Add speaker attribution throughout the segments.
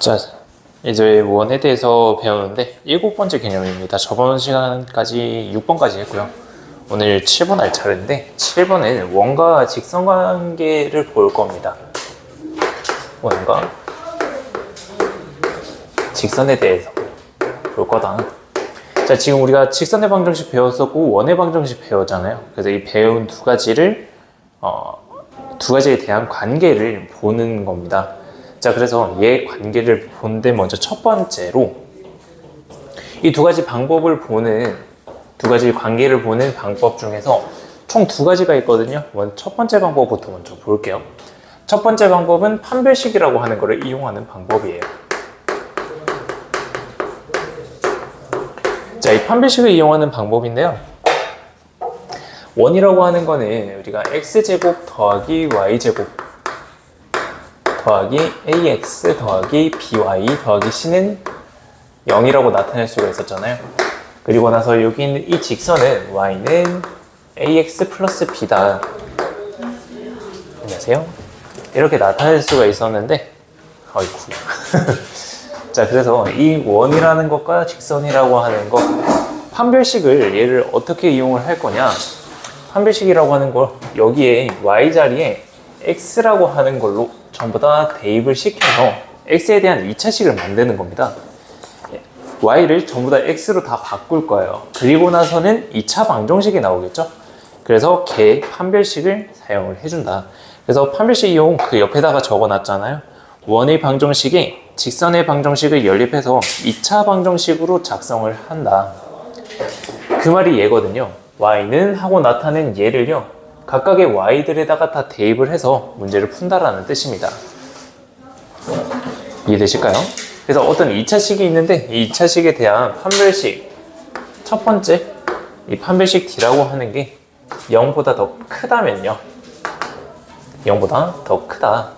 Speaker 1: 자, 이제 원에 대해서 배우는데 7번째 개념입니다. 저번 시간까지 6번까지 했고요. 오늘 7번 할 차례인데 7번은 원과 직선 관계를 볼 겁니다. 원과 직선에 대해서 볼 거다. 자, 지금 우리가 직선의 방정식 배웠었고 원의 방정식 배웠잖아요. 그래서 이 배운 두 가지를 두 가지에 대한 관계를 보는 겁니다. 자, 그래서 얘 관계를 보는데 먼저 첫 번째로 이 두 가지 방법을 보는 두 가지 관계를 보는 방법 중에서 총 두 가지가 있거든요. 첫 번째 방법부터 먼저 볼게요. 첫 번째 방법은 판별식이라고 하는 것을 이용하는 방법이에요. 자, 이 판별식을 이용하는 방법인데요. 원이라고 하는 거는 우리가 x제곱 더하기 y제곱 더하기 ax 더하기 by 더하기 c는 0이라고 나타낼 수가 있었잖아요. 그리고 나서 여기 있는 이 직선은 y는 ax 플러스 b다. 안녕하세요. 이렇게 나타낼 수가 있었는데 아이쿠. 자, 그래서 이 원이라는 것과 직선이라고 하는 것 판별식을 얘를 어떻게 이용을 할 거냐. 판별식이라고 하는 걸 여기에 y 자리에 x라고 하는 걸로 전부 다 대입을 시켜서 x에 대한 2차식을 만드는 겁니다. y를 전부 다 x로 다 바꿀 거예요. 그리고 나서는 2차 방정식이 나오겠죠. 그래서 걔 판별식을 사용을 해준다. 그래서 판별식 이용 그 옆에다가 적어놨잖아요. 원의 방정식에 직선의 방정식을 연립해서 2차 방정식으로 작성을 한다. 그 말이 얘거든요. y는 하고 나타낸 얘를요 각각의 y들에다가 다 대입을 해서 문제를 푼다라는 뜻입니다. 이해되실까요? 그래서 어떤 2차식이 있는데 이 2차식에 대한 판별식 첫 번째 이 판별식 D라고 하는 게 0보다 더 크다면요 0보다 더 크다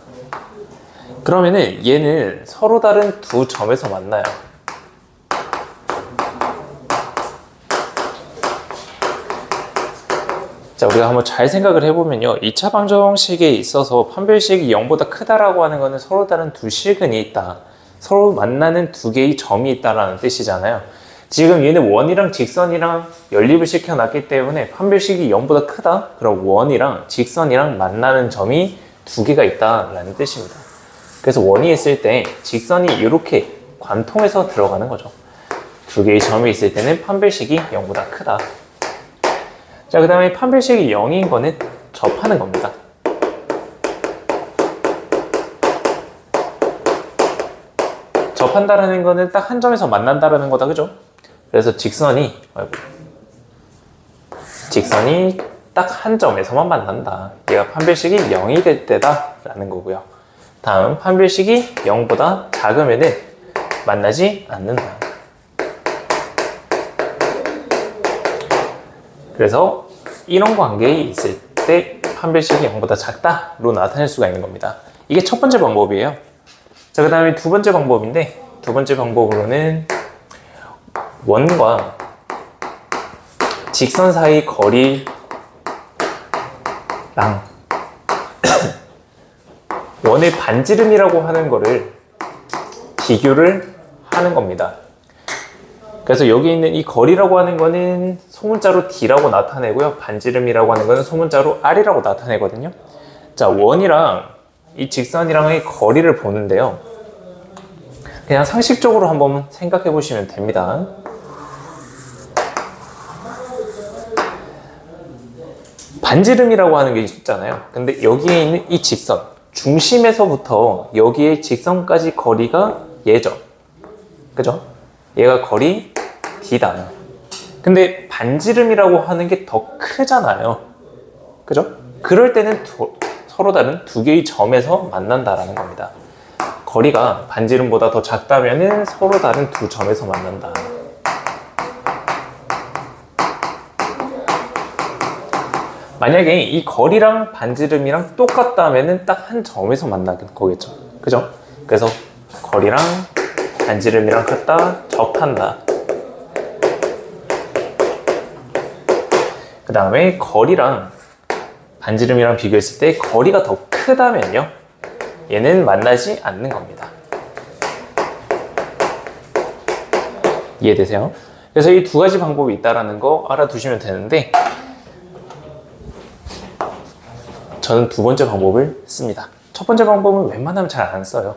Speaker 1: 그러면은 얘는 서로 다른 두 점에서 만나요. 자, 우리가 한번 잘 생각을 해보면요. 2차 방정식에 있어서 판별식이 0보다 크다라고 하는 것은 서로 다른 두 실근이 있다. 서로 만나는 두 개의 점이 있다라는 뜻이잖아요. 지금 얘는 원이랑 직선이랑 연립을 시켜놨기 때문에 판별식이 0보다 크다? 그럼 원이랑 직선이랑 만나는 점이 두 개가 있다라는 뜻입니다. 그래서 원이 있을 때 직선이 이렇게 관통해서 들어가는 거죠. 두 개의 점이 있을 때는 판별식이 0보다 크다. 자, 그 다음에 판별식이 0인 거는 접하는 겁니다. 접한다라는 거는 딱 한 점에서 만난다라는 거다, 그죠? 그래서 직선이 딱 한 점에서만 만난다. 얘가 판별식이 0이 될 때다 라는 거고요. 다음 판별식이 0보다 작으면은 만나지 않는다. 그래서 이런 관계에 있을 때 판별식이 0보다 작다로 나타낼 수가 있는 겁니다. 이게 첫 번째 방법이에요. 자, 그 다음에 두 번째 방법인데 두 번째 방법으로는 원과 직선 사이 거리랑 원의 반지름이라고 하는 거를 비교를 하는 겁니다. 그래서 여기 있는 이 거리라고 하는 거는 소문자로 D라고 나타내고요. 반지름이라고 하는 거는 소문자로 R이라고 나타내거든요. 자, 원이랑 이 직선이랑의 거리를 보는데요. 그냥 상식적으로 한번 생각해 보시면 됩니다. 반지름이라고 하는 게 있잖아요. 근데 여기에 있는 이 직선, 중심에서부터 여기에 직선까지 거리가 얘죠. 그죠? 얘가 거리 D다. 근데 반지름이라고 하는 게 더 크잖아요. 그죠? 그럴 때는 서로 다른 두 개의 점에서 만난다라는 겁니다. 거리가 반지름보다 더 작다면은 서로 다른 두 점에서 만난다. 만약에 이 거리랑 반지름이랑 똑같다면은 딱 한 점에서 만나는 거겠죠. 그죠? 그래서 거리랑 반지름이랑 같다, 접한다. 그 다음에 거리랑 반지름이랑 비교했을 때 거리가 더 크다면요 얘는 만나지 않는 겁니다. 이해되세요? 그래서 이 두 가지 방법이 있다는 거 알아두시면 되는데 저는 두 번째 방법을 씁니다. 첫 번째 방법은 웬만하면 잘 안 써요.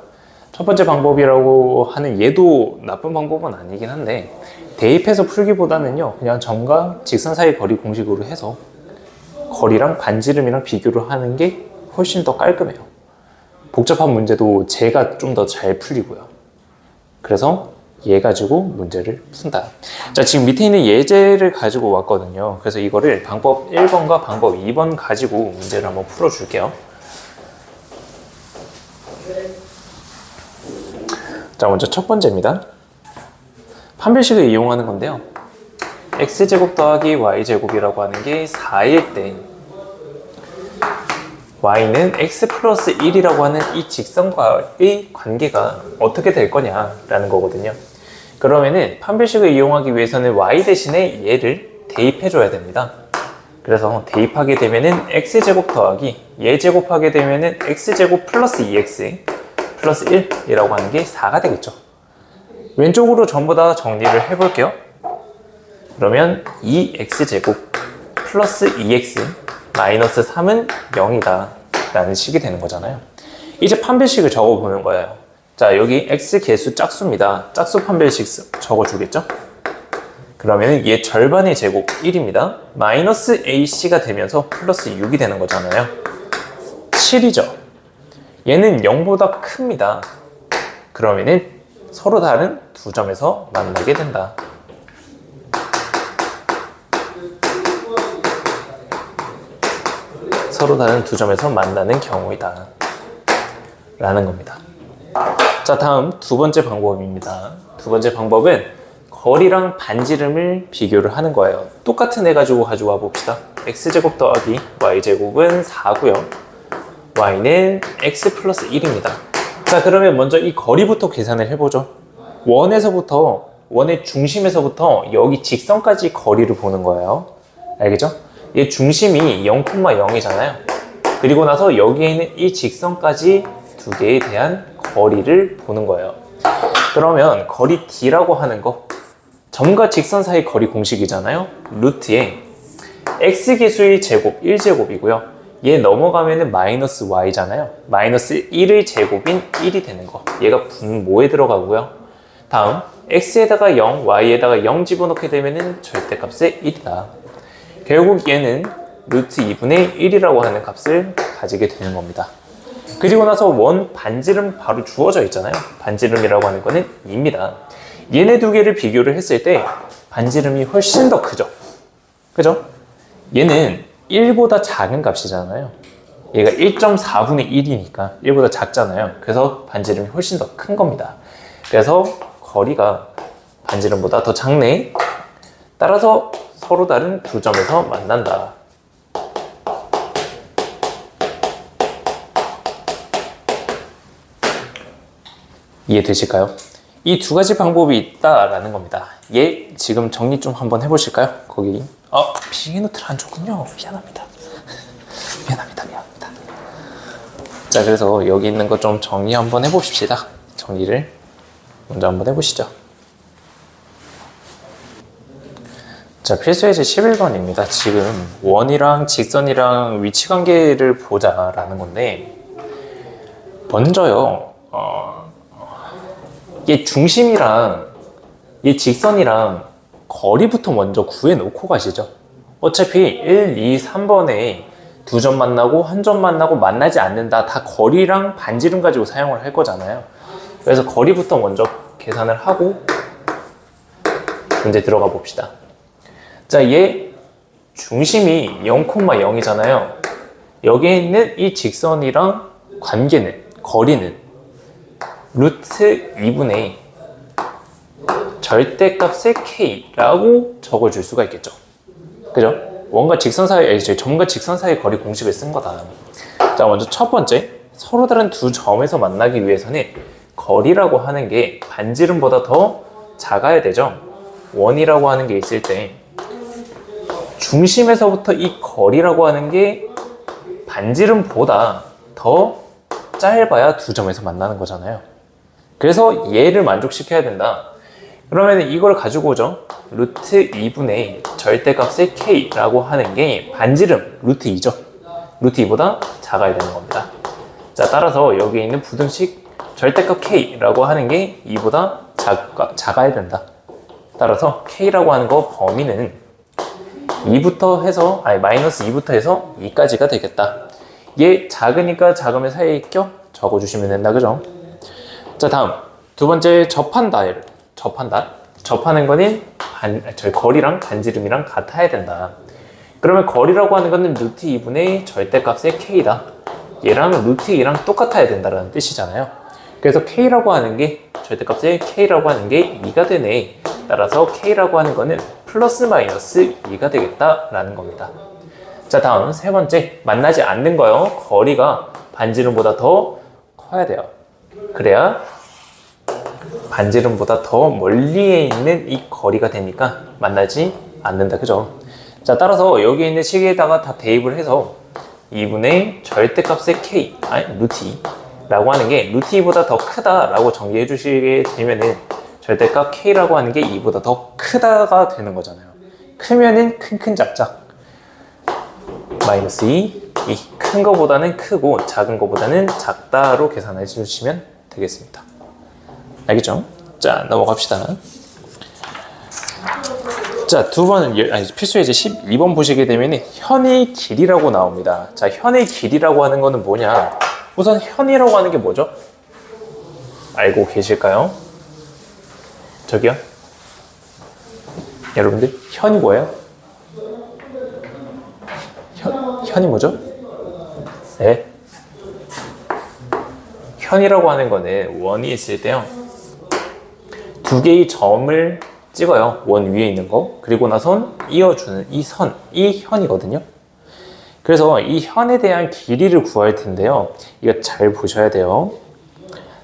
Speaker 1: 첫 번째 방법이라고 하는 얘도 나쁜 방법은 아니긴 한데 대입해서 풀기보다는요 그냥 점과 직선 사이 거리 공식으로 해서 거리랑 반지름이랑 비교를 하는 게 훨씬 더 깔끔해요. 복잡한 문제도 제가 좀 더 잘 풀리고요. 그래서 얘 가지고 문제를 푼다. 자, 지금 밑에 있는 예제를 가지고 왔거든요. 그래서 이거를 방법 1번과 방법 2번 가지고 문제를 한번 풀어줄게요. 자, 먼저 첫 번째입니다. 판별식을 이용하는 건데요. x제곱 더하기 y제곱이라고 하는 게 4일 때 y는 x 플러스 1이라고 하는 이 직선과의 관계가 어떻게 될 거냐라는 거거든요. 그러면은 판별식을 이용하기 위해서는 y 대신에 얘를 대입해 줘야 됩니다. 그래서 대입하게 되면은 x제곱 더하기 얘 제곱하게 되면은 x제곱 플러스 2x 플러스 1이라고 하는 게 4가 되겠죠. 왼쪽으로 전부 다 정리를 해볼게요. 그러면 2x제곱 플러스 2x 마이너스 3은 0이다 라는 식이 되는 거잖아요. 이제 판별식을 적어보는 거예요. 자, 여기 x 개수 짝수입니다. 짝수 판별식 적어주겠죠? 그러면 얘 절반의 제곱 1입니다. 마이너스 ac가 되면서 플러스 6이 되는 거잖아요. 7이죠. 얘는 0보다 큽니다. 그러면은 서로 다른 두 점에서 만나게 된다. 서로 다른 두 점에서 만나는 경우이다 라는 겁니다. 자, 다음 두 번째 방법입니다. 두 번째 방법은 거리랑 반지름을 비교를 하는 거예요. 똑같은 애 가지고 가져와 봅시다. x제곱 더하기 y제곱은 4고요. y는 x 플러스 1입니다. 자, 그러면 먼저 이 거리부터 계산을 해보죠. 원의 중심에서부터 여기 직선까지 거리를 보는 거예요. 알겠죠? 얘 중심이 0,0이잖아요. 그리고 나서 여기에 있는 이 직선까지 두 개에 대한 거리를 보는 거예요. 그러면 거리 d라고 하는 거 점과 직선 사이 거리 공식이잖아요. 루트에 x계수의 제곱 1제곱이고요. 얘 넘어가면은 마이너스 y잖아요. 마이너스 1의 제곱인 1이 되는 거. 얘가 분모에 들어가고요. 다음 x에다가 0, y에다가 0 집어넣게 되면은 절대값의 1이다. 결국 얘는 루트 2분의 1이라고 하는 값을 가지게 되는 겁니다. 그리고 나서 원 반지름 바로 주어져 있잖아요. 반지름이라고 하는 거는 2입니다. 얘네 두 개를 비교를 했을 때 반지름이 훨씬 더 크죠. 그죠? 얘는 1보다 작은 값이잖아요. 얘가 1.4분의 1이니까 1보다 작잖아요. 그래서 반지름이 훨씬 더 큰 겁니다. 그래서 거리가 반지름보다 더 작네. 따라서 서로 다른 두 점에서 만난다. 이해되실까요? 이 두 가지 방법이 있다라는 겁니다. 얘 지금 정리 좀 한번 해보실까요? 거기 빙의노트를 안 줬군요. 미안합니다. 미안합니다. 자, 그래서 여기 있는 거 좀 정리 한번 해봅시다. 정리를 먼저 한번 해보시죠. 자, 필수예제 11번입니다. 지금 원이랑 직선이랑 위치관계를 보자라는 건데 먼저요 얘 중심이랑 얘 직선이랑 거리부터 먼저 구해놓고 가시죠. 어차피 1, 2, 3번에 두 점 만나고 한 점 만나고 만나지 않는다. 다 거리랑 반지름 가지고 사용을 할 거잖아요. 그래서 거리부터 먼저 계산을 하고 문제 들어가 봅시다. 자, 얘 중심이 0,0이잖아요. 여기에 있는 이 직선이랑 관계는, 거리는 루트 2분의 절대값의 k라고 적어줄 수가 있겠죠. 그죠? 원과 직선 사이, 점과 직선 사이 거리 공식을 쓴 거다. 자, 먼저 첫 번째, 서로 다른 두 점에서 만나기 위해서는 거리라고 하는 게 반지름보다 더 작아야 되죠. 원이라고 하는 게 있을 때 중심에서부터 이 거리라고 하는 게 반지름보다 더 짧아야 두 점에서 만나는 거잖아요. 그래서 얘를 만족시켜야 된다. 그러면 이걸 가지고 오죠. 루트 2분의 절대값의 k라고 하는 게 반지름 루트 2죠. 루트 2보다 작아야 되는 겁니다. 자, 따라서 여기 있는 부등식 절대값 k라고 하는 게 2보다 작아야 된다. 따라서 k라고 하는 거 범위는 2부터 해서 마이너스 2부터 해서 2까지가 되겠다. 얘 작으니까 작으면 사이에 껴 적어주시면 된다. 그죠? 자, 다음 두 번째 접하는 거는 거리랑 반지름이랑 같아야 된다. 그러면 거리라고 하는 거는 루트 2분의 절대값의 k다. 얘랑 루트 2랑 똑같아야 된다는 뜻이잖아요. 그래서 k라고 하는 게 절대값의 k라고 하는 게 2가 되네. 따라서 k라고 하는 거는 플러스 마이너스 2가 되겠다라는 겁니다. 자, 다음 세 번째 만나지 않는 거요. 거리가 반지름보다 더 커야 돼요. 그래야 반지름보다 더 멀리에 있는 이 거리가 되니까 만나지 않는다. 그죠? 자, 따라서 여기 있는 식에다가 다 대입을 해서 2분의 절대값의 k, 루트 2라고 하는 게 루트 2보다 더 크다라고 정리해 주시게 되면은 절대값 k라고 하는 게 2보다 더 크다가 되는 거잖아요. 크면은 큰 작작 마이너스 2, 큰 거보다는 크고 작은 거보다는 작다로 계산해 주시면 되겠습니다. 알겠죠? 자, 넘어갑시다. 자, 필수 예제 12번 보시게 되면 현의 길이라고 나옵니다. 자, 현의 길이라고 하는 거는 뭐냐? 우선 현이라고 하는 게 뭐죠? 알고 계실까요? 저기요? 여러분들, 현이 뭐예요? 현이 뭐죠? 네. 현이라고 하는 거는 원이 있을 때요. 두 개의 점을 찍어요. 원 위에 있는 거. 그리고 나선 이어주는 이 선, 이 현이거든요. 그래서 이 현에 대한 길이를 구할 텐데요. 이거 잘 보셔야 돼요.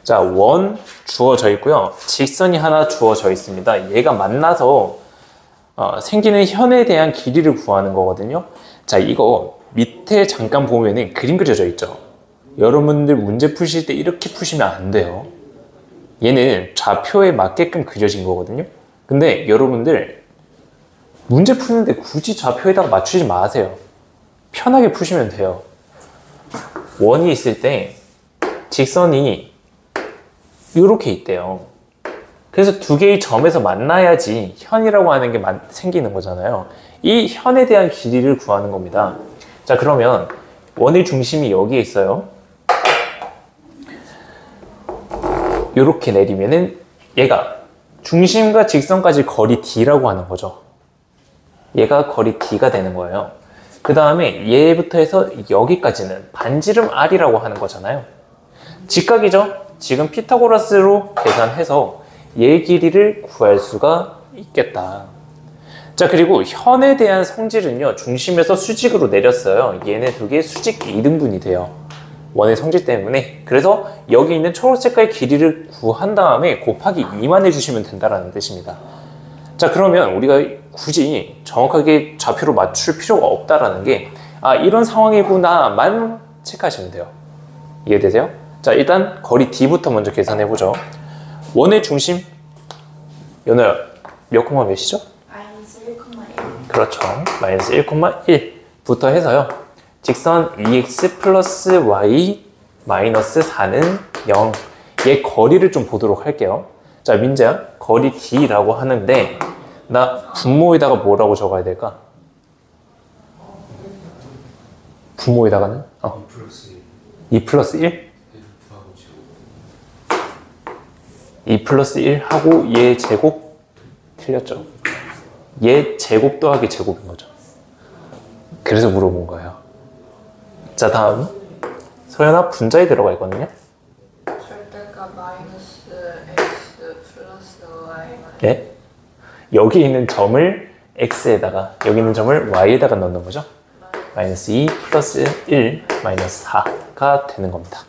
Speaker 1: 자, 원 주어져 있고요. 직선이 하나 주어져 있습니다. 얘가 만나서 생기는 현에 대한 길이를 구하는 거거든요. 자, 이거 밑에 잠깐 보면은 그림 그려져 있죠. 여러분들 문제 푸실 때 이렇게 푸시면 안 돼요. 얘는 좌표에 맞게끔 그려진 거거든요. 근데 여러분들 문제 푸는데 굳이 좌표에다가 맞추지 마세요. 편하게 푸시면 돼요. 원이 있을 때 직선이 이렇게 있대요. 그래서 두 개의 점에서 만나야지 현이라고 하는 게 생기는 거잖아요. 이 현에 대한 길이를 구하는 겁니다. 자, 그러면 원의 중심이 여기에 있어요. 이렇게 내리면은 얘가 중심과 직선까지 거리 d라고 하는 거죠. 얘가 거리 d가 되는 거예요. 그 다음에 얘부터 해서 여기까지는 반지름 r이라고 하는 거잖아요. 직각이죠? 지금 피타고라스로 계산해서 얘 길이를 구할 수가 있겠다. 자, 그리고 현에 대한 성질은요, 중심에서 수직으로 내렸어요. 얘네 두 개 수직 2등분이 돼요. 원의 성질 때문에. 그래서 여기 있는 초록색깔 길이를 구한 다음에 곱하기 2만 해주시면 된다는 뜻입니다. 자, 그러면 우리가 굳이 정확하게 좌표로 맞출 필요가 없다라는 게, 이런 상황이구나만 체크하시면 돼요. 이해되세요? 자, 일단 거리 d부터 먼저 계산해보죠. 원의 중심, 연호야, 몇 콤마 몇이죠?
Speaker 2: 마이너스 1,1.
Speaker 1: 그렇죠. 마이너스 1,1부터 해서요. 직선 2x 플러스 y 마이너스 4는 0. 얘 거리를 좀 보도록 할게요. 자, 민재야, 거리 d라고 하는데 나 분모에다가 뭐라고 적어야 될까? 분모에다가는? 2 플러스 1? 2 플러스 1 하고 얘 제곱? 틀렸죠. 얘 제곱 더하기 제곱인 거죠. 그래서 물어본 거예요. 자, 다음 소연아, 분자에 들어가 있거든요.
Speaker 2: 절대값 마이너스 x 플러스 y
Speaker 1: 네? 여기 있는 점을 x에다가, 여기 있는 점을 y에다가 넣는 거죠. 마이너스 2 플러스 1 마이너스 4가 되는 겁니다.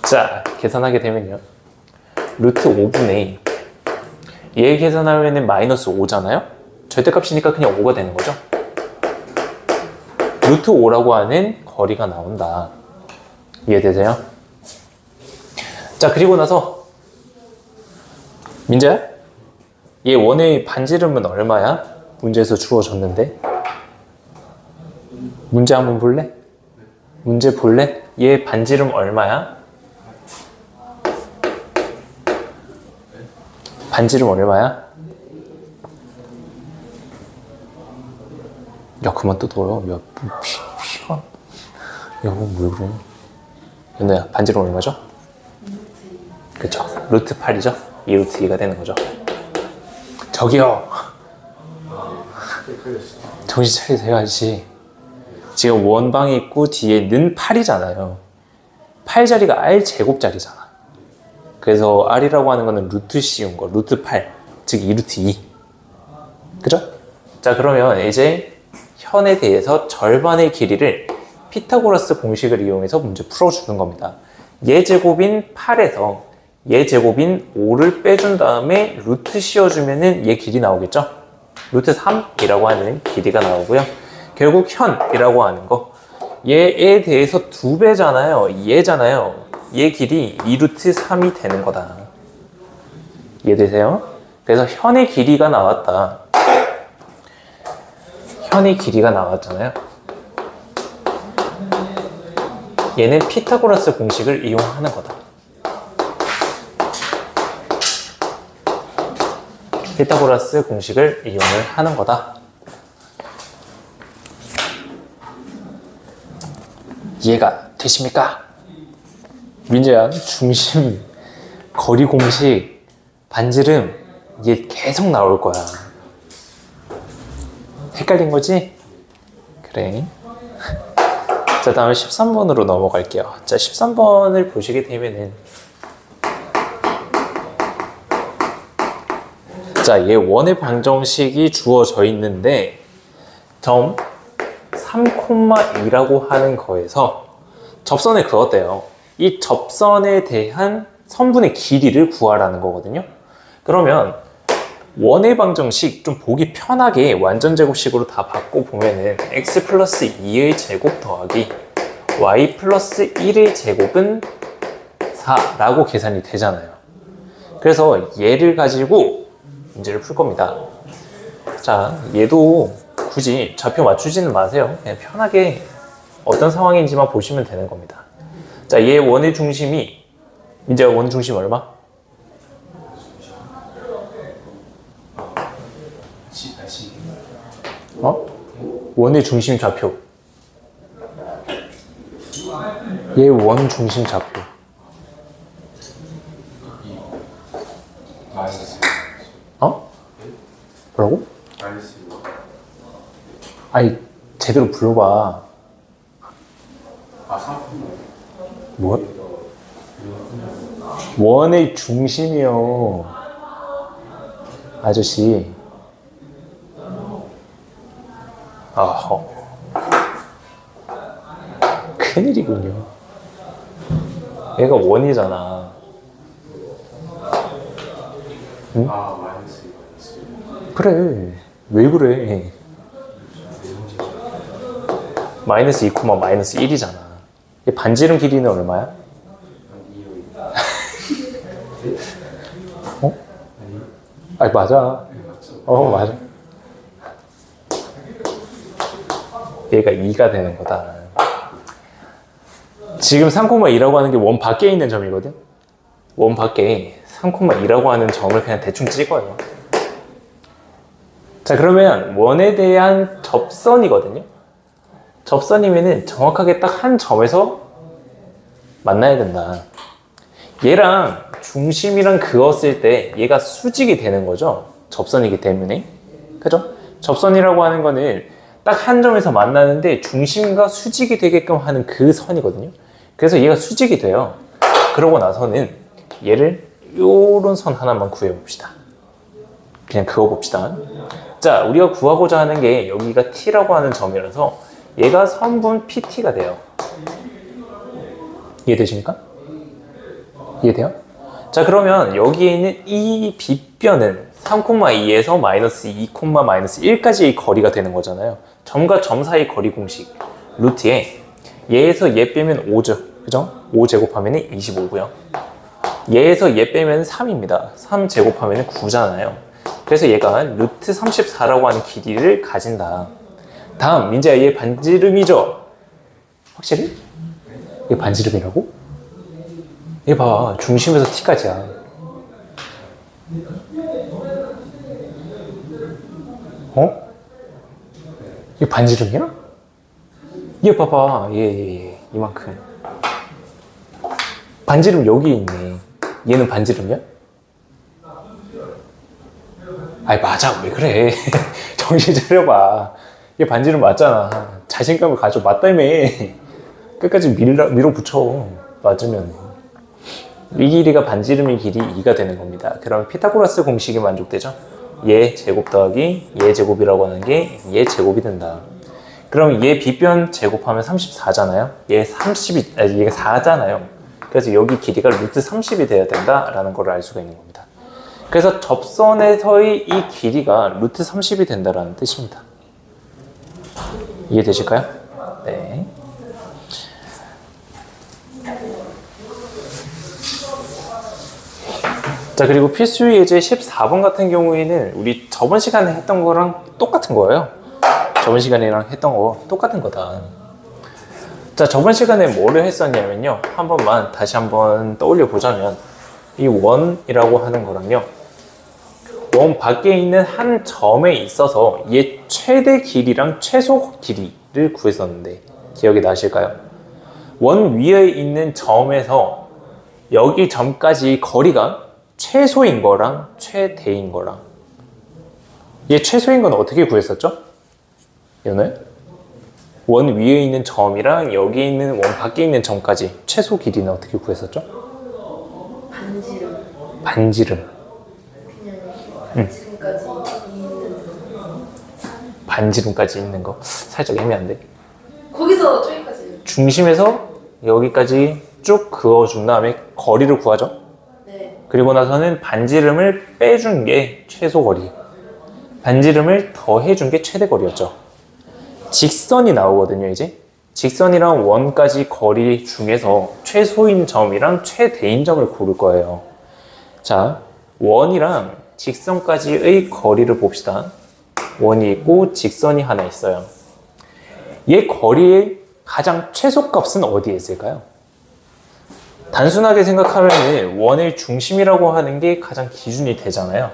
Speaker 1: 자, 계산하게 되면요, 루트 5분의 얘 계산하면 마이너스 5잖아요. 절대값이니까 그냥 5가 되는 거죠. 루트 5라고 하는 거리가 나온다. 이해되세요? 자, 그리고 나서 민재야? 얘 원의 반지름은 얼마야? 문제에서 주어졌는데. 문제 한번 볼래? 문제 볼래? 얘 반지름 얼마야? 반지름 얼마야? 야, 그만 뜯어요. 야, 피가. 야, 뭐 그래? 연우야, 반지름 얼마죠? 그쵸? 루트 8이죠? 2 루트 2가 되는 거죠. 저기요. 정신 차리세요, 해야지. 지금 원방이 있고 뒤에는 8이잖아요. 8자리가 R 제곱자리잖아. 그래서 R이라고 하는 거는 루트 씌운 거, 루트 8, 즉 2 루트 2. 그죠? 자, 그러면 이제 현에 대해서 절반의 길이를 피타고라스 공식을 이용해서 문제 풀어주는 겁니다. 얘 제곱인 8에서 얘 제곱인 5를 빼준 다음에 루트 씌워주면은 얘 길이 나오겠죠? 루트 3이라고 하는 길이가 나오고요. 결국 현이라고 하는 거, 얘에 대해서 2배잖아요. 얘잖아요. 얘 길이 2 루트 3이 되는 거다. 이해되세요? 그래서 현의 길이가 나왔다. 현의 길이가 나왔잖아요. 얘는 피타고라스 공식을 이용하는 거다. 피타고라스 공식을 이용을 하는 거다. 이해가 되십니까? 민재야, 중심, 거리 공식, 반지름, 이게 계속 나올 거야. 헷갈린 거지? 그래. 자, 다음 13번으로 넘어갈게요. 자, 13번을 보시게 되면은, 자, 얘 원의 방정식이 주어져 있는데 점 3,2라고 하는 거에서 접선을 그었대요. 이 접선에 대한 선분의 길이를 구하라는 거거든요. 그러면 원의 방정식 좀 보기 편하게 완전 제곱식으로 다 바꿔보면은 x 플러스 2의 제곱 더하기 y 플러스 1의 제곱은 4라고 계산이 되잖아요. 그래서 얘를 가지고 문제를 풀 겁니다. 자, 얘도 굳이 좌표 맞추지는 마세요. 그냥 편하게 어떤 상황인지만 보시면 되는 겁니다. 자, 얘 원의 중심이, 이제 원의 중심 얼마? 원의 중심 좌표. 얘 원 중심 좌표. 뭐라고? 아니, 제대로 불러봐. 뭐? 원의 중심이요. 아저씨. 아허. 큰일이군요. 얘가 원이잖아. 응? 그래. 왜 그래? 마이너스 2, 마이너스 1이잖아. 반지름 길이는 얼마야? 어? 아니, 맞아. 맞아. 얘가 2가 되는 거다. 지금 3,2라고 하는 게 원 밖에 있는 점이거든? 원 밖에 3,2라고 하는 점을 그냥 대충 찍어요. 자, 그러면 원에 대한 접선이거든요? 접선이면은 정확하게 딱 한 점에서 만나야 된다. 얘랑 중심이랑 그었을 때 얘가 수직이 되는 거죠. 접선이기 때문에. 그죠? 접선이라고 하는 거는 딱 한 점에서 만나는데 중심과 수직이 되게끔 하는 그 선이거든요. 그래서 얘가 수직이 돼요. 그러고 나서는 얘를 요런 선 하나만 구해봅시다. 그냥 그어봅시다. 자, 우리가 구하고자 하는 게 여기가 T라고 하는 점이라서 얘가 선분 PT가 돼요. 이해되십니까? 이해돼요? 자, 그러면 여기에 있는 이 빗변은 3,2에서 마이너스 2, 마이너스 1까지의 거리가 되는 거잖아요. 점과 점 사이 거리 공식 루트에 얘에서 얘 빼면 5죠. 그죠? 5 제곱하면 25고요. 얘에서 얘 빼면 3입니다. 3 제곱하면 9잖아요. 그래서 얘가 루트 34라고 하는 길이를 가진다. 다음 민재야, 얘 반지름이죠? 확실히? 얘 반지름이라고? 얘 봐, 중심에서 T까지야. 어? 얘 반지름이야? 얘 봐봐, 얘 이만큼. 반지름 여기 있네. 얘는 반지름이야? 아이 맞아, 왜 그래? 정신 차려봐. 얘 반지름 맞잖아. 자신감을 가져. 맞다며. 끝까지 밀어붙여. 맞으면 이 길이가 반지름의 길이 2가 되는 겁니다. 그럼 피타고라스 공식이 만족되죠? 얘 제곱 더하기 얘 제곱이라고 하는 게 얘 제곱이 된다. 그럼 얘 빗변 제곱하면 34잖아요. 얘가 4잖아요. 그래서 여기 길이가 루트 30이 돼야 된다라는 걸 알 수가 있는 겁니다. 그래서 접선에서의 이 길이가 루트 30이 된다라는 뜻입니다. 이해되실까요? 네. 자, 그리고 필수 예제 14번 같은 경우에는 우리 저번 시간에 했던 거랑 똑같은 거예요. 저번 시간이랑 했던 거 똑같은 거다. 자, 저번 시간에 뭐를 했었냐면요. 한 번만 다시 한번 떠올려 보자면 이 원이라고 하는 거랑요. 원 밖에 있는 한 점에 있어서 얘 최대 길이랑 최소 길이를 구했었는데 기억이 나실까요? 원 위에 있는 점에서 여기 점까지 거리가 최소인 거랑 최대인 거랑 얘 최소인 건 어떻게 구했었죠? 얘는 원 위에 있는 점이랑 여기 있는 원 밖에 있는 점까지 최소 길이는 어떻게 구했었죠?
Speaker 2: 반지름.
Speaker 1: 반지름.
Speaker 2: 그냥 반지름까지 있는
Speaker 1: 반지름까지 있는 거 살짝 애매한데.
Speaker 2: 거기서 저기까지.
Speaker 1: 중심에서 여기까지 쭉 그어준 다음에 거리를 구하죠.
Speaker 2: 네.
Speaker 1: 그리고 나서는 반지름을 빼준 게 최소 거리, 반지름을 더해준 게 최대 거리였죠. 직선이 나오거든요. 이제 직선이랑 원까지 거리 중에서 최소인 점이랑 최대인 점을 고를 거예요. 자, 원이랑 직선까지의 거리를 봅시다. 원이 있고 직선이 하나 있어요. 얘 거리의 가장 최소값은 어디에 있을까요? 단순하게 생각하면 원의 중심이라고 하는 게 가장 기준이 되잖아요.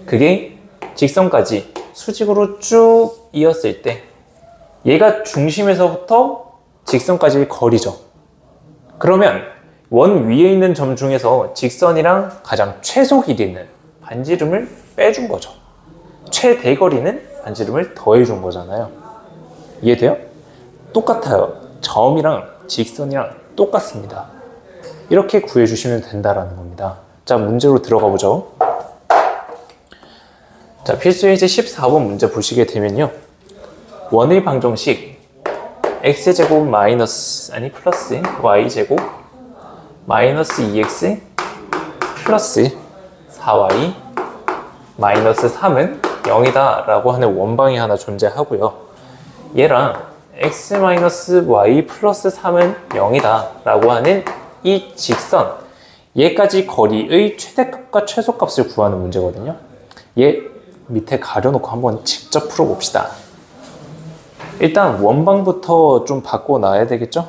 Speaker 1: 그게 직선까지 수직으로 쭉 이었을 때 얘가 중심에서부터 직선까지의 거리죠. 그러면 원 위에 있는 점 중에서 직선이랑 가장 최소 길이는 반지름을 빼준 거죠. 최대거리는 반지름을 더해준 거잖아요. 이해돼요? 똑같아요. 점이랑 직선이랑 똑같습니다. 이렇게 구해주시면 된다라는 겁니다. 자, 문제로 들어가 보죠. 자, 필수 예제 14번 문제 보시게 되면요. 원의 방정식 x제곱 플러스 y제곱 마이너스 2x 플러스 4y 마이너스 3은 0이다 라고 하는 원방이 하나 존재하고요. 얘랑 x 마이너스 y 플러스 3은 0이다 라고 하는 이 직선, 얘까지 거리의 최대값과 최소값을 구하는 문제거든요. 얘 밑에 가려놓고 한번 직접 풀어봅시다. 일단 원방부터 좀 바꿔놔야 되겠죠?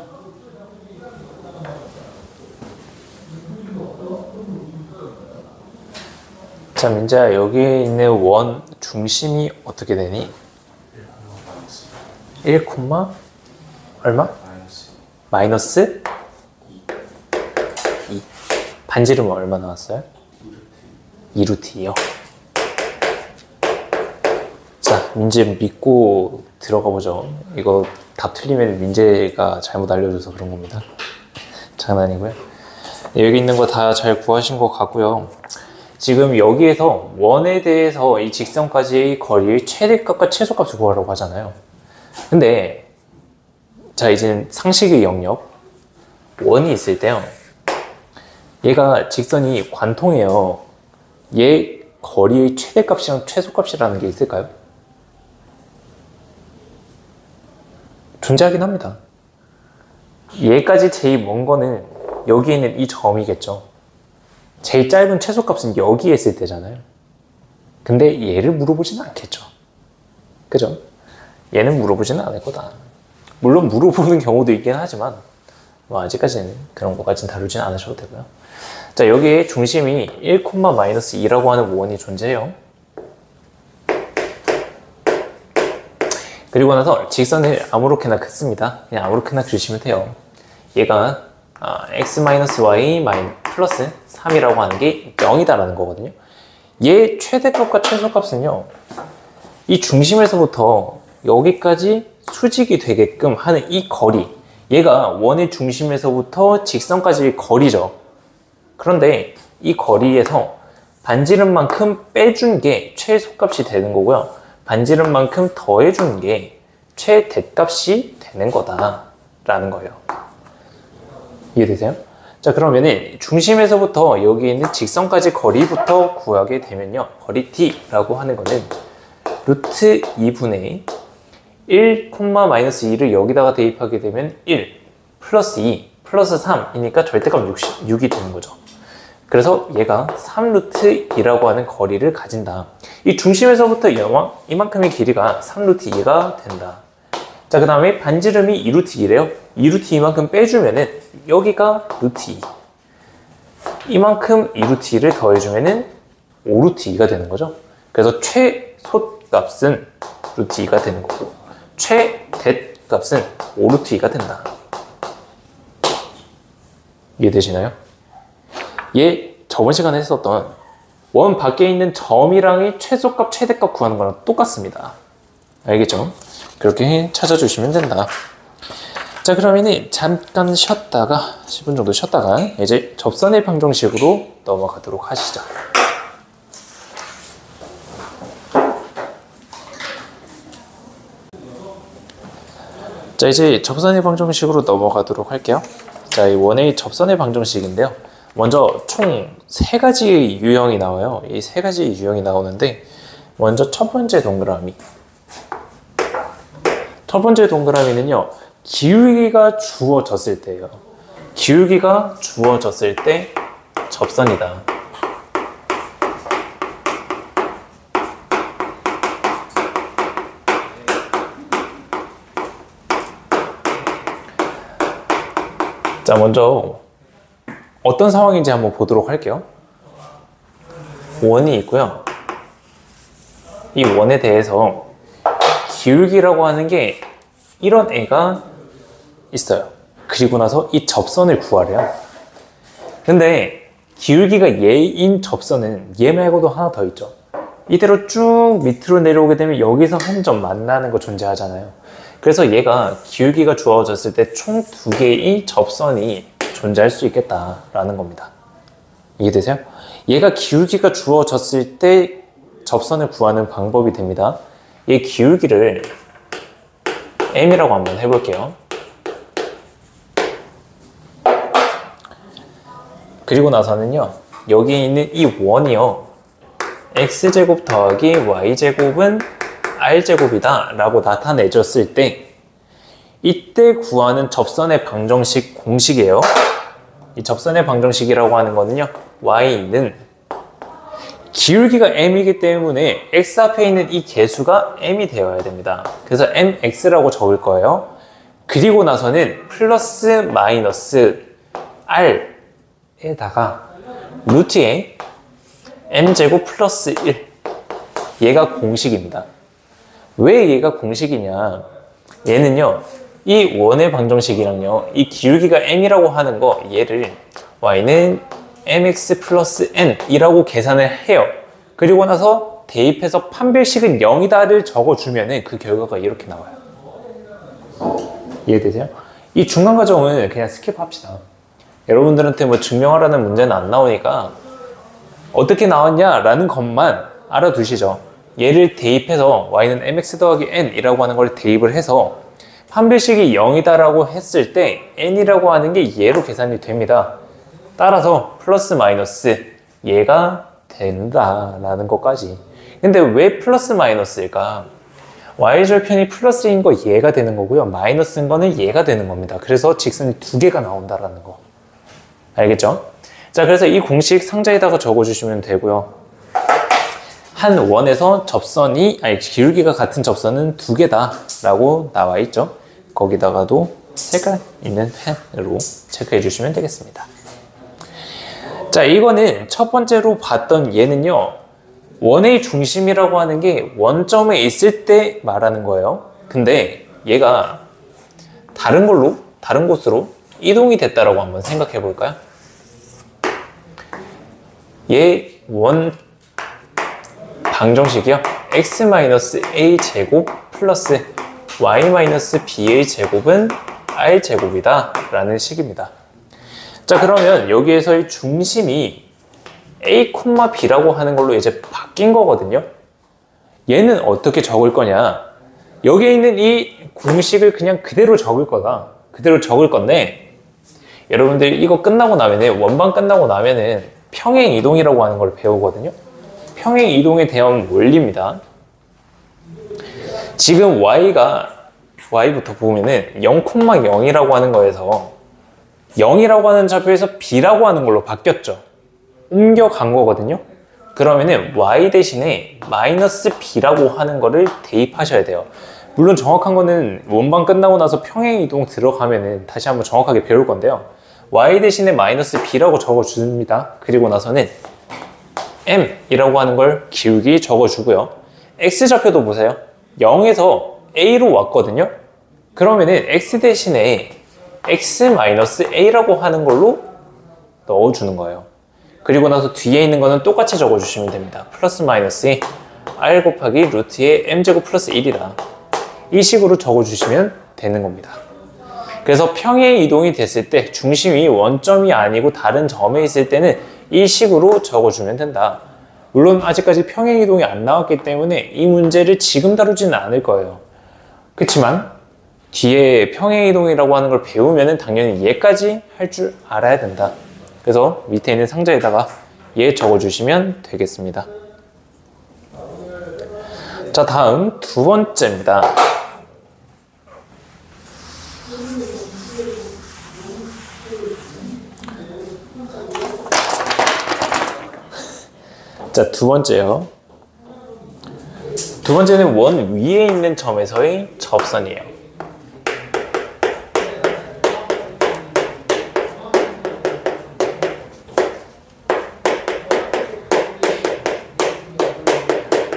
Speaker 1: 자, 민재야, 여기에 있는 원 중심이 어떻게 되니? 1, 얼마? 마이너스 2. 반지름은 얼마 나왔어요? 2루트요. 자, 민재 믿고 들어가 보죠. 이거 답 틀리면 민재가 잘못 알려줘서 그런 겁니다. 장난이고요. 네, 여기 있는 거 다 잘 구하신 것 같고요. 지금 여기에서 원에 대해서 이 직선까지의 거리의 최대값과 최소값을 구하라고 하잖아요. 근데 자, 이제는 상식의 영역. 원이 있을 때요. 얘가 직선이 관통해요. 얘 거리의 최대값이랑 최소값이라는 게 있을까요? 존재하긴 합니다. 얘까지 제일 먼 거는 여기 있는 이 점이겠죠. 제일 짧은 최소값은 여기에 있을 때잖아요. 근데 얘를 물어보지는 않겠죠. 그죠? 얘는 물어보지는 않을 거다. 물론 물어보는 경우도 있긴 하지만 뭐 아직까지는 그런 것까지는 다루지는 않으셔도 되고요. 자, 여기에 중심이 1,-2라고 하는 원이 존재해요. 그리고 나서 직선을 아무렇게나 긋습니다. 그냥 아무렇게나 그리시면 돼요. 얘가 x-y 플러스 3이라고 하는 게 0이다라는 거거든요. 얘 최대값과 최소값은요, 이 중심에서부터 여기까지 수직이 되게끔 하는 이 거리, 얘가 원의 중심에서부터 직선까지의 거리죠. 그런데 이 거리에서 반지름만큼 빼준 게 최소값이 되는 거고요. 반지름만큼 더해준 게 최대값이 되는 거다라는 거예요. 이해되세요? 자, 그러면은 중심에서부터 여기 있는 직선까지 거리부터 구하게 되면요, 거리 t라고 하는 거는 루트 2분의 1,-2를 여기다가 대입하게 되면 1 플러스 2 플러스 3이니까 절대값 6이 되는 거죠. 그래서 얘가 3루트 2라고 하는 거리를 가진다. 이 중심에서부터 이만큼의 길이가 3루트 2가 된다. 자, 그 다음에 반지름이 2루트 2래요. 2루트 2만큼 빼주면은 여기가 루트 2. 이만큼 2루트 2를 더해주면은 5루트 2가 되는 거죠. 그래서 최소값은 루트 2가 되는 거고, 최대값은 5루트 2가 된다. 이해되시나요? 얘 저번 시간에 했었던 원 밖에 있는 점이랑의 최소값, 최대값 구하는 거랑 똑같습니다. 알겠죠? 그렇게 찾아주시면 된다. 자, 그러면 잠깐 쉬었다가 10분 정도 쉬었다가 이제 접선의 방정식으로 넘어가도록 하시죠. 자, 이제 접선의 방정식으로 넘어가도록 할게요. 자, 이 원의 접선의 방정식인데요. 먼저 총 3가지의 유형이 나와요. 이 3가지의 유형이 나오는데, 먼저 첫 번째 동그라미. 첫 번째 동그라미는요, 기울기가 주어졌을 때예요. 기울기가 주어졌을 때 접선이다. 자, 먼저 어떤 상황인지 한번 보도록 할게요. 원이 있고요. 이 원에 대해서 기울기라고 하는 게 이런 애가 있어요. 그리고 나서 이 접선을 구하래요. 근데 기울기가 얘인 접선은 얘 말고도 하나 더 있죠. 이대로 쭉 밑으로 내려오게 되면 여기서 한 점 만나는 거 존재하잖아요. 그래서 얘가 기울기가 주어졌을 때 총 2개의 접선이 존재할 수 있겠다라는 겁니다. 이해되세요? 얘가 기울기가 주어졌을 때 접선을 구하는 방법이 됩니다. 이 기울기를 m이라고 한번 해볼게요. 그리고 나서는요, 여기 있는 이 원이요, x제곱 더하기 y제곱은 r제곱이다 라고 나타내줬을 때, 이때 구하는 접선의 방정식 공식이에요. 이 접선의 방정식이라고 하는 거는요, y는 기울기가 m이기 때문에 x 앞에 있는 이 개수가 m이 되어야 됩니다. 그래서 mx라고 적을 거예요. 그리고 나서는 플러스 마이너스 r에다가 루트에 m제곱 플러스 1, 얘가 공식입니다. 왜 얘가 공식이냐, 얘는요, 이 원의 방정식이랑요, 이 기울기가 m이라고 하는 거, 얘를 y는 mx 플러스 n이라고 계산을 해요. 그리고 나서 대입해서 판별식은 0이다를 적어주면 그 결과가 이렇게 나와요. 이해되세요? 이 중간 과정은 그냥 스킵합시다. 여러분들한테 뭐 증명하라는 문제는 안 나오니까 어떻게 나왔냐라는 것만 알아두시죠. 얘를 대입해서 y는 mx 더하기 n이라고 하는 걸 대입을 해서 판별식이 0이다라고 했을 때 n이라고 하는 게 얘로 계산이 됩니다. 따라서 플러스 마이너스 얘가 된다라는 것까지. 근데 왜 플러스 마이너스일까? y절편이 플러스인 거 얘가 되는 거고요, 마이너스인 거는 얘가 되는 겁니다. 그래서 직선이 2개가 나온다라는 거. 알겠죠? 자, 그래서 이 공식 상자에다가 적어주시면 되고요. 한 원에서 기울기가 같은 접선은 두 개다 라고 나와 있죠. 거기다가도 색깔 있는 펜으로 체크해 주시면 되겠습니다. 자, 이거는 첫 번째로 봤던 얘는요, 원의 중심이라고 하는 게 원점에 있을 때 말하는 거예요. 근데 얘가 다른 곳으로 이동이 됐다라고 한번 생각해 볼까요? 얘 원 방정식이요, x-a 제곱 플러스 y-ba 제곱은 r 제곱이다 라는 식입니다. 자, 그러면 여기에서의 중심이 a, b라고 하는 걸로 이제 바뀐 거거든요. 얘는 어떻게 적을 거냐, 여기에 있는 이 공식을 그냥 그대로 적을 건데, 여러분들 이거 끝나고 나면은, 원방 끝나고 나면은 평행 이동이라고 하는 걸 배우거든요. 평행 이동에 대한 원리입니다. 지금 y부터 보면은 0,0이라고 하는 거에서 0이라고 하는 좌표에서 b라고 하는 걸로 바뀌었죠. 옮겨간 거거든요. 그러면은 y 대신에 마이너스 b라고 하는 거를 대입하셔야 돼요. 물론 정확한 거는 원방 끝나고 나서 평행 이동 들어가면은 다시 한번 정확하게 배울 건데요. y 대신에 마이너스 b라고 적어줍니다. 그리고 나서는 m이라고 하는 걸 기울기 적어주고요. x좌표도 보세요. 0에서 a로 왔거든요. 그러면은 x 대신에 x-a라고 하는 걸로 넣어주는 거예요. 그리고 나서 뒤에 있는 거는 똑같이 적어주시면 됩니다. 플러스 마이너스 r 곱하기 루트의 m제곱 플러스 1이다. 이 식으로 적어주시면 되는 겁니다. 그래서 평행 이동이 됐을 때 중심이 원점이 아니고 다른 점에 있을 때는 이 식으로 적어주면 된다. 물론 아직까지 평행 이동이 안 나왔기 때문에 이 문제를 지금 다루지는 않을 거예요. 그렇지만 뒤에 평행 이동이라고 하는 걸 배우면 당연히 얘까지 할 줄 알아야 된다. 그래서 밑에 있는 상자에다가 얘 적어주시면 되겠습니다. 자, 다음 두 번째입니다. 자, 두 번째요. 두 번째는 원 위에 있는 점에서의 접선이에요.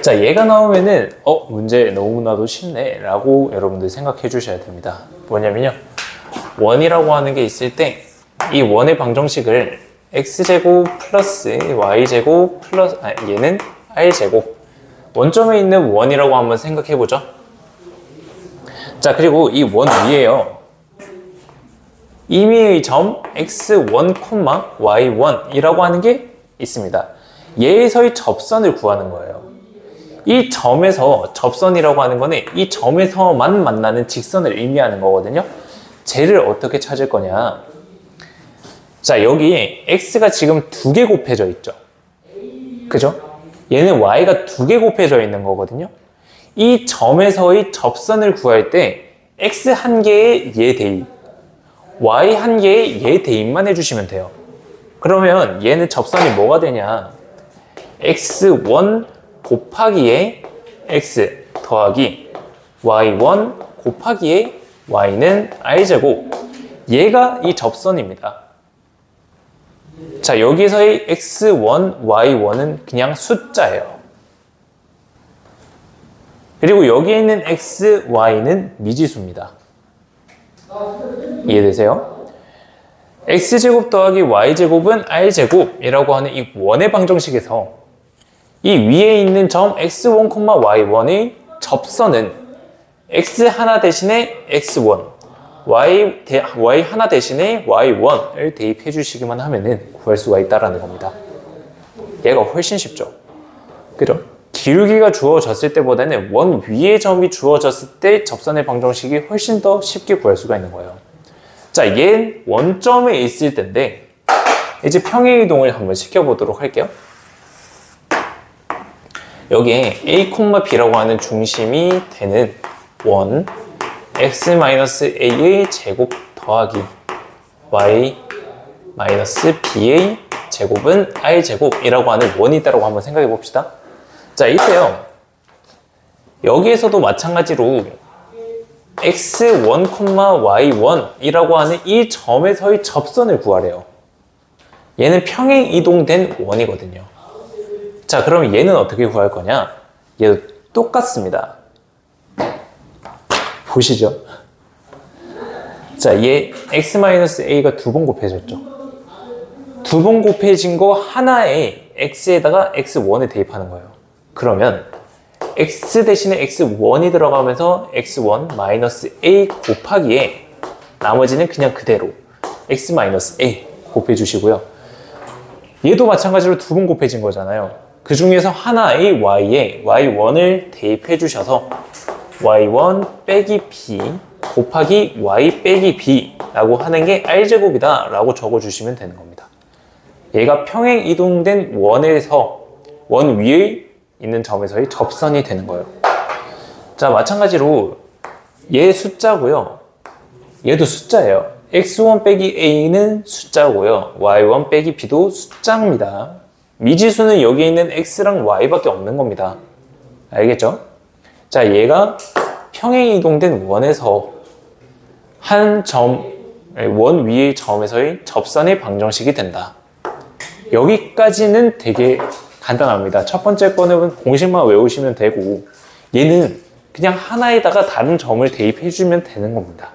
Speaker 1: 자, 얘가 나오면은 문제 너무나도 쉽네 라고 여러분들 생각해 주셔야 됩니다. 뭐냐면요, 원이라고 하는 게 있을 때 이 원의 방정식을 x제곱 플러스 y제곱 플러스 얘는 r제곱, 원점에 있는 원이라고 한번 생각해 보죠. 자, 그리고 이 원 위에요, 임의의 점 x1, y1 이라고 하는 게 있습니다. 얘에서의 접선을 구하는 거예요. 이 점에서, 접선이라고 하는 거는 이 점에서만 만나는 직선을 의미하는 거거든요. 쟤를 어떻게 찾을 거냐. 자, 여기 x가 지금 두 개 곱해져 있죠. 그죠? 얘는 y가 두 개 곱해져 있는 거거든요. 이 점에서의 접선을 구할 때 x 한 개의 얘 대입, y 한 개의 얘 대입만 해주시면 돼요. 그러면 얘는 접선이 뭐가 되냐, x1 곱하기에 x 더하기 y1 곱하기에 y는 r제곱, 얘가 이 접선입니다. 자, 여기서의 x1, y1은 그냥 숫자예요. 그리고 여기에 있는 x, y는 미지수입니다. 이해되세요? x제곱 더하기 y제곱은 r제곱이라고 하는 이 원의 방정식에서 이 위에 있는 점 x1, y1의 접선은 x 하나 대신에 x1, y 하나 대신에 y1을 대입해 주시기만 하면은 구할 수가 있다라는 겁니다. 얘가 훨씬 쉽죠? 그죠? 기울기가 주어졌을 때보다는 원 위의 점이 주어졌을 때 접선의 방정식이 훨씬 더 쉽게 구할 수가 있는 거예요. 자, 얘는 원점에 있을 텐데 이제 평행 이동을 한번 시켜보도록 할게요. 여기에 a, b라고 하는 중심이 되는 원 x-a의 제곱 더하기 y-b의 제곱은 r제곱이라고 하는 원이 있다고 한번 생각해 봅시다. 자, 이때요. 여기에서도 마찬가지로 x1, y1이라고 하는 이 점에서의 접선을 구하래요. 얘는 평행 이동된 원이거든요. 자, 그럼 얘는 어떻게 구할 거냐? 얘도 똑같습니다. 보시죠. 자, 얘 x-a가 두 번 곱해졌죠. 두 번 곱해진 거 하나에 x에다가 x1을 대입하는 거예요. 그러면 x 대신에 x1이 들어가면서 x1-a 곱하기에 나머지는 그냥 그대로 x-a 곱해주시고요. 얘도 마찬가지로 두 번 곱해진 거잖아요. 그 중에서 하나의 y에 y1을 대입해 주셔서 y1 빼기 b 곱하기 y 빼기 b 라고 하는 게 r제곱이다 라고 적어주시면 되는 겁니다. 얘가 평행 이동된 원에서 원 위에 있는 점에서의 접선이 되는 거예요. 자, 마찬가지로 얘 숫자고요. 얘도 숫자예요. x1 빼기 a는 숫자고요. y1 빼기 b도 숫자입니다. 미지수는 여기 있는 x랑 y밖에 없는 겁니다. 알겠죠? 자, 얘가 평행 이동된 원에서 한 점, 원 위의 점에서의 접선의 방정식이 된다. 여기까지는 되게 간단합니다. 첫 번째 거는 공식만 외우시면 되고, 얘는 그냥 하나에다가 다른 점을 대입해주면 되는 겁니다.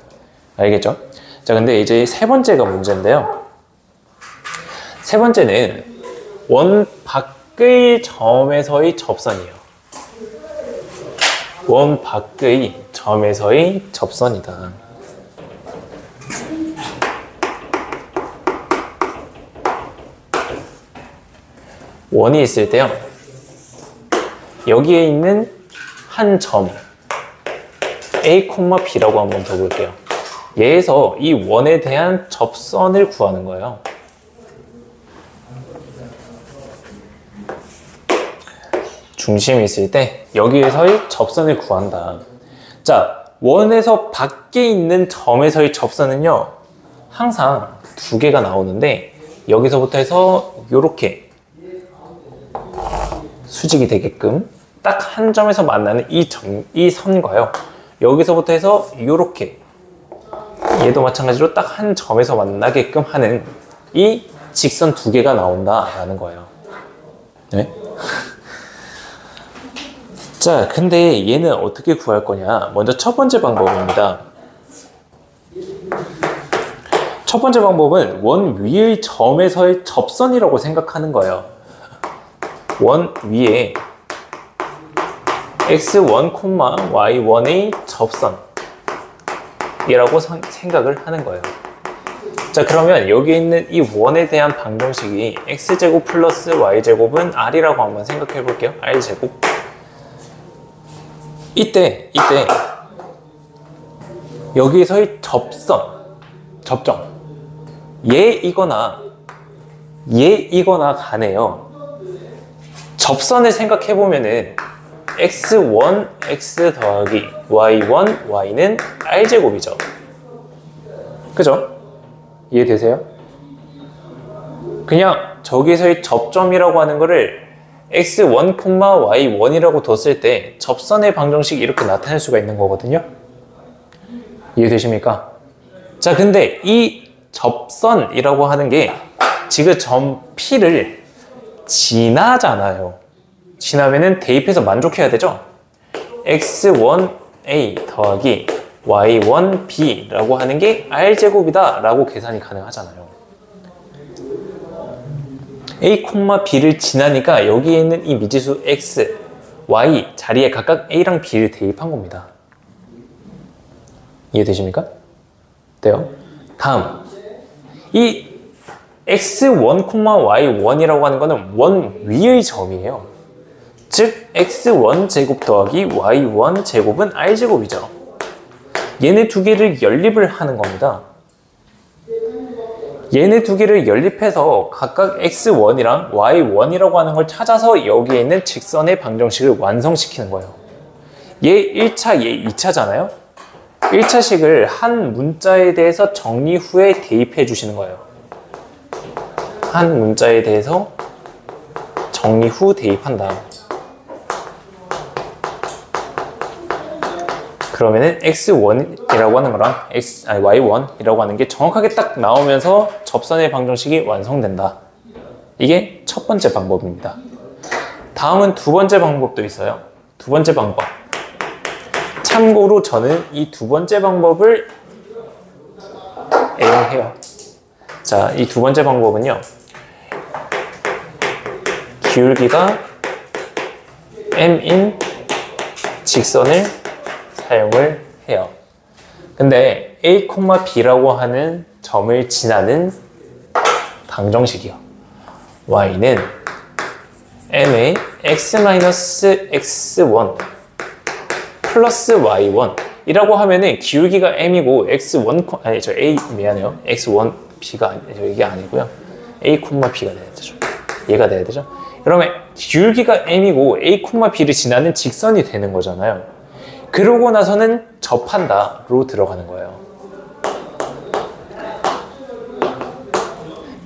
Speaker 1: 알겠죠? 자, 근데 이제 세 번째가 문제인데요. 세 번째는 원 밖의 점에서의 접선이에요. 원 밖의 점에서의 접선이다. 원이 있을 때요. 여기에 있는 한 점 A, B라고 한번 더 볼게요. 얘에서 이 원에 대한 접선을 구하는 거예요. 중심이 있을 때 여기에서의 접선을 구한다. 자, 원에서 밖에 있는 점에서의 접선은요, 항상 두 개가 나오는데 여기서부터 해서 이렇게 수직이 되게끔 딱 한 점에서 만나는 이 선과요, 여기서부터 해서 이렇게 얘도 마찬가지로 딱 한 점에서 만나게끔 하는 이 직선 두 개가 나온다라는 거예요. 네? 자, 근데 얘는 어떻게 구할 거냐? 먼저 첫 번째 방법입니다. 첫 번째 방법은 원 위의 점에서의 접선이라고 생각하는 거예요. 원 위에 x1, y1의 접선이라고 생각을 하는 거예요. 자, 그러면 여기 있는 이 원에 대한 방정식이 x제곱 플러스 y제곱은 r이라고 한번 생각해 볼게요. r제곱. 이때 여기에서의 접점 얘이거나 간에요. 접선을 생각해 보면은 x1, x 더하기 y1, y는 r제곱이죠. 그죠? 이해되세요? 그냥 저기서의 접점이라고 하는 거를 x1, y1이라고 뒀을 때 접선의 방정식이 이렇게 나타낼 수가 있는 거거든요. 이해되십니까? 자, 근데 이 접선이라고 하는 게 지금 점 P를 지나잖아요. 지나면은 대입해서 만족해야 되죠? x1a 더하기 y1b라고 하는 게 r제곱이다 라고 계산이 가능하잖아요. a, b를 지나니까 여기에 있는 이 미지수 x, y 자리에 각각 a랑 b를 대입한 겁니다. 이해되십니까? 돼요? 다음, 이 x1, y1이라고 하는 거는 원 위의 점이에요. 즉 x1 제곱 더하기 y1 제곱은 r제곱이죠. 얘네 두 개를 연립을 하는 겁니다. 얘네 두 개를 연립해서 각각 x1이랑 y1이라고 하는 걸 찾아서 여기에 있는 직선의 방정식을 완성시키는 거예요. 얘 1차, 얘 2차잖아요. 1차식을 한 문자에 대해서 정리 후에 대입해 주시는 거예요. 한 문자에 대해서 정리 후 대입한다. 그러면은 x1이라고 하는 거랑 y1이라고 하는 게 정확하게 딱 나오면서 접선의 방정식이 완성된다. 이게 첫 번째 방법입니다. 다음은 두 번째 방법도 있어요. 두 번째 방법. 참고로 저는 이 두 번째 방법을 애용해요. 자, 이 두 번째 방법은요. 기울기가 m인 직선을 사용을 해요. 근데 a, b라고 하는 점을 지나는 방정식이요. y는 m의 x-x1 플러스 y1 이라고 하면은 기울기가 m이고 x1, 아니 저 a 미안해요. x1, b가 이게 아니고요. a, b가 돼야 되죠. 얘가 돼야 되죠. 그러면 기울기가 m이고 a, b를 지나는 직선이 되는 거잖아요. 그러고 나서는 접한다로 들어가는 거예요.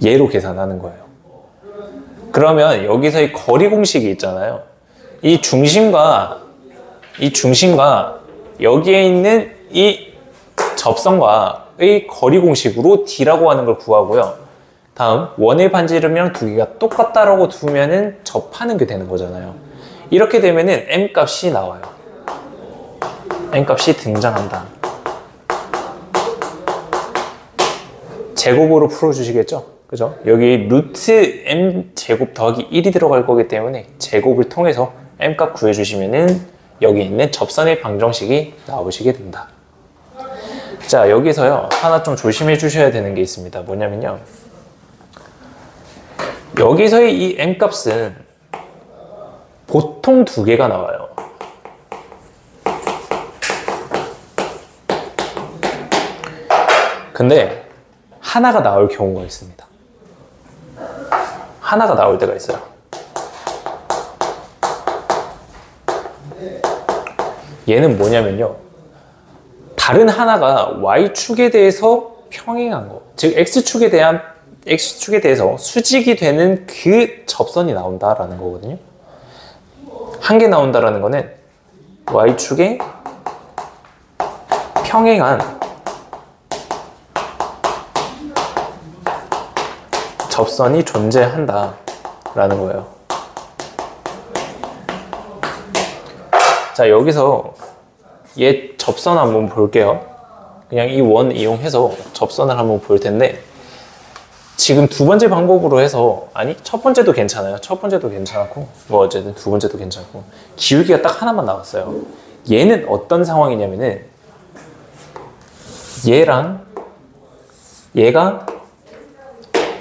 Speaker 1: 얘로 계산하는 거예요. 그러면 여기서의 거리 공식이 있잖아요. 이 중심과 여기에 있는 이 접선과의 거리 공식으로 D라고 하는 걸 구하고요. 다음 원의 반지름이랑 두 개가 똑같다라고 두면은 접하는 게 되는 거잖아요. 이렇게 되면은 M 값이 나와요. M 값이 등장한다. 제곱으로 풀어주시겠죠? 그죠? 여기 루트 M 제곱 더하기 1이 들어갈 거기 때문에 제곱을 통해서 M 값 구해주시면은 여기 있는 접선의 방정식이 나오시게 된다. 자, 여기서요 하나 좀 조심해 주셔야 되는 게 있습니다. 뭐냐면요, 여기서의 이 M 값은 보통 두 개가 나와요. 근데 하나가 나올 경우가 있습니다. 하나가 나올 때가 있어요. 얘는 뭐냐면요, 다른 하나가 Y축에 대해서 평행한 거, 즉 X축에 대해서 수직이 되는 그 접선이 나온다라는 거거든요. 한 개 나온다라는 거는 Y축에 평행한 접선이 존재한다라는 거예요. 자, 여기서 얘 접선 한번 볼게요. 그냥 이 원 이용해서 접선을 한번 볼 텐데, 지금 두 번째 방법으로 해서, 아니 첫 번째도 괜찮아요. 첫 번째도 괜찮고 뭐 어쨌든 두 번째도 괜찮고, 기울기가 딱 하나만 나왔어요. 얘는 어떤 상황이냐면은 얘랑 얘가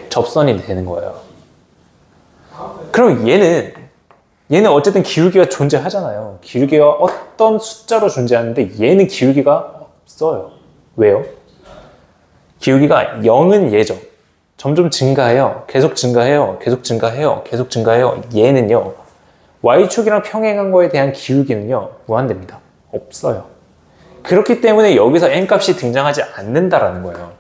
Speaker 1: 접선이 되는 거예요. 그럼 얘는 어쨌든 기울기가 존재하잖아요. 기울기가 어떤 숫자로 존재하는데 얘는 기울기가 없어요. 왜요? 기울기가 0은 얘죠. 점점 증가해요. 계속 증가해요. 계속 증가해요. 계속 증가해요. 얘는요, Y축이랑 평행한 거에 대한 기울기는요, 무한대입니다. 없어요. 그렇기 때문에 여기서 M 값이 등장하지 않는다라는 거예요.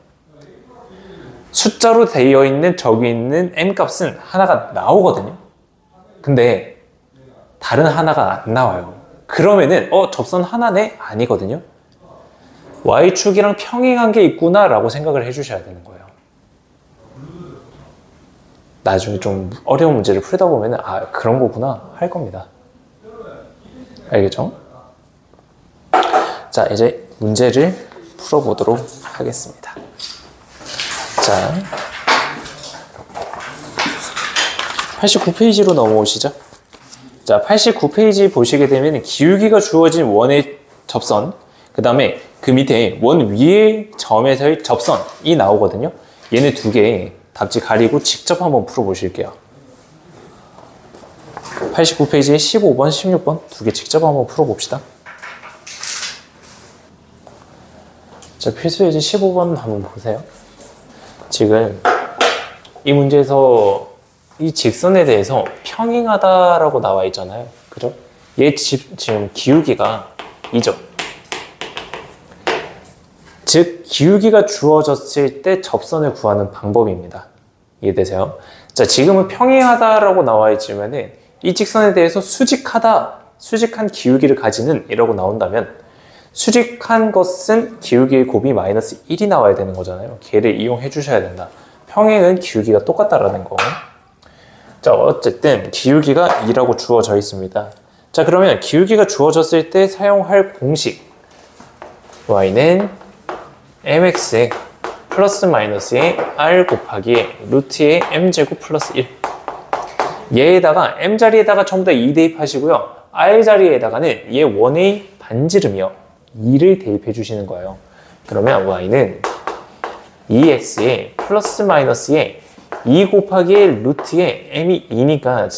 Speaker 1: 숫자로 되어 있는 저기 있는 M 값은 하나가 나오거든요. 근데 다른 하나가 안 나와요. 그러면은 접선 하나네? 아니거든요. Y축이랑 평행한 게 있구나 라고 생각을 해주셔야 되는 거예요. 나중에 좀 어려운 문제를 풀다 보면은 아, 그런 거구나 할 겁니다. 알겠죠? 자, 이제 문제를 풀어보도록 하겠습니다. 자, 89페이지로 넘어오시죠. 자, 89페이지 보시게 되면 기울기가 주어진 원의 접선, 그 다음에 그 밑에 원 위의 점에서의 접선이 나오거든요. 얘네 두 개 답지 가리고 직접 한번 풀어보실게요. 89페이지에 15번, 16번 두 개 직접 한번 풀어봅시다. 자, 필수예제 15번 한번 보세요. 지금 이 문제에서 이 직선에 대해서 평행하다라고 나와 있잖아요. 그죠? 얘 지금 기울기가 2죠. 즉 기울기가 주어졌을 때 접선을 구하는 방법입니다. 이해되세요? 자, 지금은 평행하다라고 나와 있지만은 이 직선에 대해서 수직하다, 수직한 기울기를 가지는 이라고 나온다면 수직한 것은 기울기의 곱이 마이너스 1이 나와야 되는 거잖아요. 걔를 이용해 주셔야 된다. 평행은 기울기가 똑같다라는 거. 자, 어쨌든 기울기가 2라고 주어져 있습니다. 자, 그러면 기울기가 주어졌을 때 사용할 공식 y는 mx 플러스 마이너스의 r 곱하기 루트의 m제곱 플러스 1. 얘에다가 m 자리에다가 전부 다 2 대입하시고요. r 자리에다가는 얘 원의 반지름이요 2를 대입해 주시는 거예요. 그러면 y는 2x의 플러스 마이너스의 2 곱하기 루트의 m이 2니까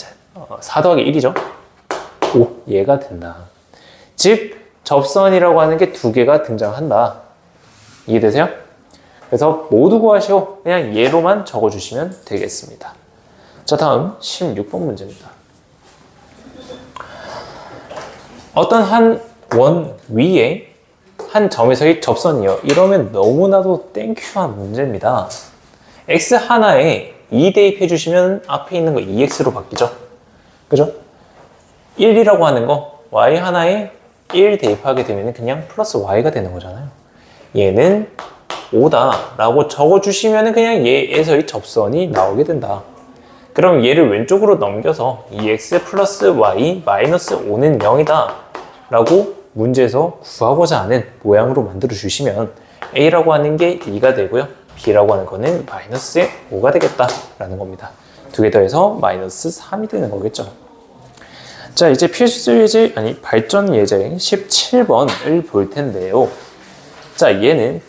Speaker 1: 4 더하기 1이죠. 5, 얘가 된다. 즉 접선이라고 하는 게 두 개가 등장한다. 이해되세요? 그래서 모두 구하시오. 그냥 얘로만 적어주시면 되겠습니다. 자, 다음 16번 문제입니다. 어떤 한 원 위에 한 점에서의 접선이요. 이러면 너무나도 땡큐한 문제입니다. x 하나에 2 대입해 주시면 앞에 있는 거 2x로 바뀌죠. 그죠? 1이라고 하는 거 y 하나에 1 대입하게 되면 그냥 플러스 y가 되는 거잖아요. 얘는 5다 라고 적어주시면 그냥 얘에서의 접선이 나오게 된다. 그럼 얘를 왼쪽으로 넘겨서 2x 플러스 y 마이너스 5는 0이다 라고 문제에서 구하고자 하는 모양으로 만들어 주시면 a라고 하는 게 2가 되고요. b라고 하는 거는 마이너스 5가 되겠다 라는 겁니다. 두 개 더해서 마이너스 3이 되는 거겠죠. 자, 이제 필수 예제, 아니 발전 예제 17번을 볼 텐데요. 자, 얘는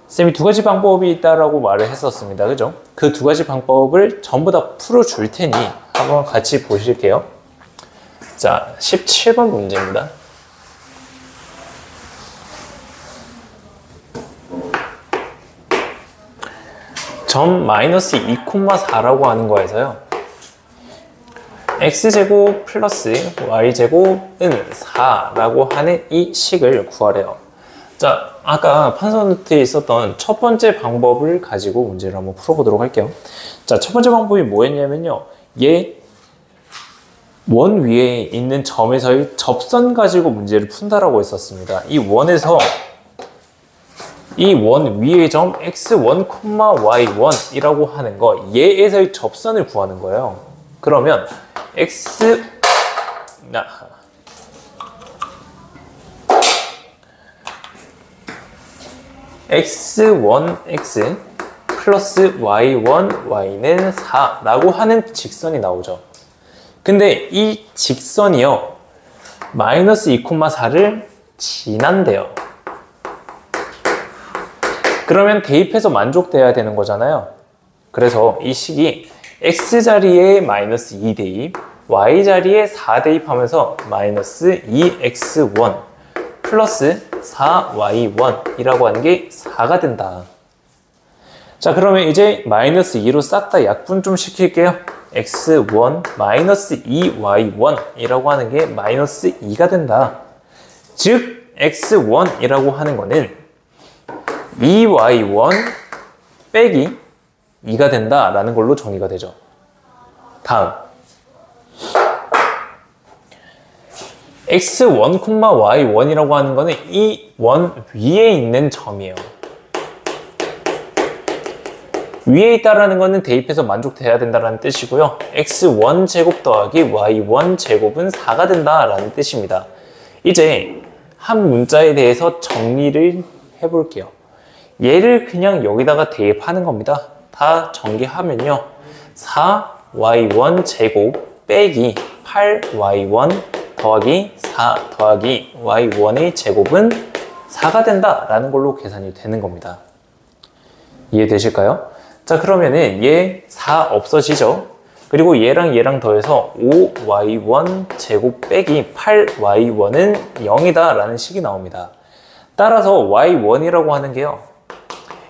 Speaker 1: 쌤이 두 가지 방법이 있다라고 말을 했었습니다. 그죠? 그 두 가지 방법을 전부 다 풀어줄 테니 한번 같이 보실게요. 자, 17번 문제입니다. 점 마이너스 2,4라고 하는 거에서요. x제곱 플러스 y제곱은 4라고 하는 이 식을 구하래요. 자, 아까 판서 노트에 있었던 첫 번째 방법을 가지고 문제를 한번 풀어보도록 할게요. 자, 첫 번째 방법이 뭐였냐면요. 얘 원 위에 있는 점에서의 접선 가지고 문제를 푼다라고 했었습니다. 이 원에서 이 원 위의 점 x1, y1 이라고 하는 거 얘에서의 접선을 구하는 거예요. 그러면 x x1x 플러스 y1 y는 4 라고 하는 직선이 나오죠. 근데 이 직선이요 마이너스 2,4를 지난대요. 그러면 대입해서 만족돼야 되는 거잖아요. 그래서 이 식이 x자리에 마이너스 2 대입, y자리에 4 대입하면서 마이너스 2x1 플러스 4y1 이라고 하는 게 4가 된다. 자, 그러면 이제 마이너스 2로 싹 다 약분 좀 시킬게요. x1 마이너스 2y1 이라고 하는 게 마이너스 2가 된다. 즉 x1 이라고 하는 거는 2y1 빼기 2가 된다라는 걸로 정의가 되죠. 다음 x1, y1이라고 하는 거는 이 원 위에 있는 점이에요. 위에 있다라는 거는 대입해서 만족돼야 된다라는 뜻이고요. x1 제곱 더하기 y1 제곱은 4가 된다라는 뜻입니다. 이제 한 문자에 대해서 정리를 해볼게요. 얘를 그냥 여기다가 대입하는 겁니다. 다 전개하면요. 4y1 제곱 빼기 8y1 더하기 4 더하기 y1의 제곱은 4가 된다라는 걸로 계산이 되는 겁니다. 이해되실까요? 자, 그러면은 얘 4 없어지죠? 그리고 얘랑 얘랑 더해서 5y1 제곱 빼기 8y1은 0이다 라는 식이 나옵니다. 따라서 y1이라고 하는 게요